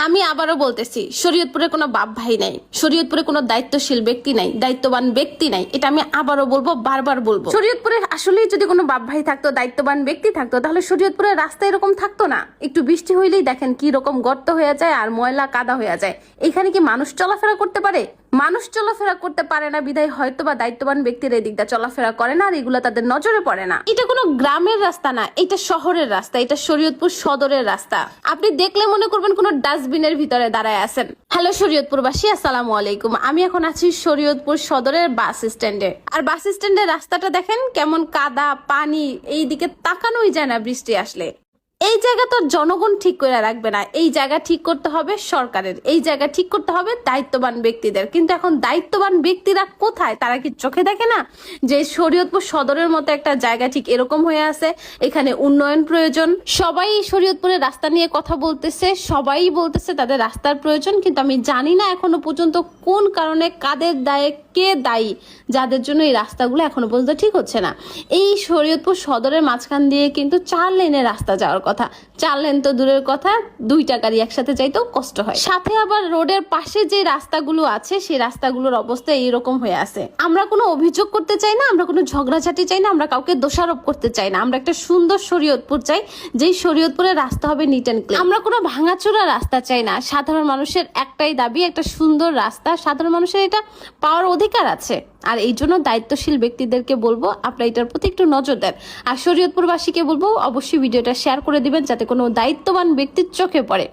আমি আবারও বলতেছি, শরীয়তপুরে কোনো বাপ ভাই নাই, শরীয়তপুরে কোনো দায়িত্বশীল ব্যক্তি নাই, দায়িত্ববান ব্যক্তি নাই। এটা আমি আবারও বলবো, বারবার বলবো। শরীয়তপুরে আসলেই যদি কোনো বাপ ভাই থাকতো, দায়িত্ববান ব্যক্তি থাকতো, তাহলে শরীয়তপুরের রাস্তা এরকম থাকতো না। একটু বৃষ্টি হইলেই দেখেন কি রকম গর্ত হয়ে যায় আর ময়লা কাদা হয়ে যায়। এখানে কি মানুষ চলাফেরা করতে পারে? মানুষ চলাফেরা করতে পারে না বিধায় হয়তো বা দায়িত্ববান ব্যক্তির এই দিকটা চলাফেরা করে না, আর এগুলো তাদের নজরে পড়ে না। এটা কোনো গ্রামের রাস্তা না, এটা শহরের রাস্তা, এটা শরীয়তপুর সদরের রাস্তা। আপনি দেখলে মনে করবেন কোনো ডাস্টবিনের ভিতরে দাঁড়ায় আছেন। হ্যালো শরীয়তপুরবাসী, আসসালামু আলাইকুম। আমি এখন আছি শরীয়তপুর সদরের বাস স্ট্যান্ডে। আর বাস স্ট্যান্ডের রাস্তাটা দেখেন কেমন কাদা, পানি, এই দিকে তাকানোই যায় না বৃষ্টি আসলে। এই জায়গা তো জনগণ ঠিক করে রাখবে না, এই জায়গা ঠিক করতে হবে সরকারের, এই জায়গা ঠিক করতে হবে দায়িত্ববান ব্যক্তিদের। কিন্তু এখন দায়িত্ববান ব্যক্তিরা কোথায়? তারা কি চোখে দেখে না যে শরীয়তপুর সদরের মতো একটা জায়গা ঠিক এরকম হয়ে আছে, এখানে উন্নয়ন প্রয়োজন? সবাই শরীয়তপুরের রাস্তা নিয়ে কথা বলতেছে, সবাই বলতেছে তাদের রাস্তার প্রয়োজন, কিন্তু আমি জানি না এখনো পর্যন্ত কোন কারণে, কাদের দায়ে, কে দায়ী যাদের জন্য এই রাস্তাগুলো এখনো পর্যন্ত ঠিক হচ্ছে না। এই শরীয়তপুর সদরের মাঝখান দিয়ে কিন্তু 4 লেনের রাস্তা যাওয়ার কথা। 4 লেন তো দূরের কথা, 2টা গাড়ি একসাথে যাইতেও কষ্ট হয়। সাথে আবার রোডের পাশে যে রাস্তাগুলো আছে সেই রাস্তাগুলোর অবস্থা এইরকম হয়ে আছে। আমরা কোনো অভিযোগ করতে চাই না, আমরা কোনো ঝগড়াঝাটি চাই না, আমরা কাউকে দোষারোপ করতে চাই না। আমরা একটা সুন্দর শরীয়তপুর চাই, যেই শরীয়তপুরের রাস্তা হবে নিট অ্যান্ড ক্লিন। আমরা কোনো ভাঙাচোরা রাস্তা চাই না। সাধারণ মানুষের একটাই দাবি, একটা সুন্দর রাস্তা। সাধারণ মানুষের এটা পাওয়ার অধিকার আছে। আর এই জন্য দায়িত্বশীল ব্যক্তিদেরকে বলবো আপনারা এটার প্রতি একটু নজর দেন। আর শরীয়তপুরবাসীকে বলবো অবশ্যই ভিডিওটা শেয়ার করে দিবেন যাতে কোনো দায়িত্ববান ব্যক্তির চোখে পড়ে।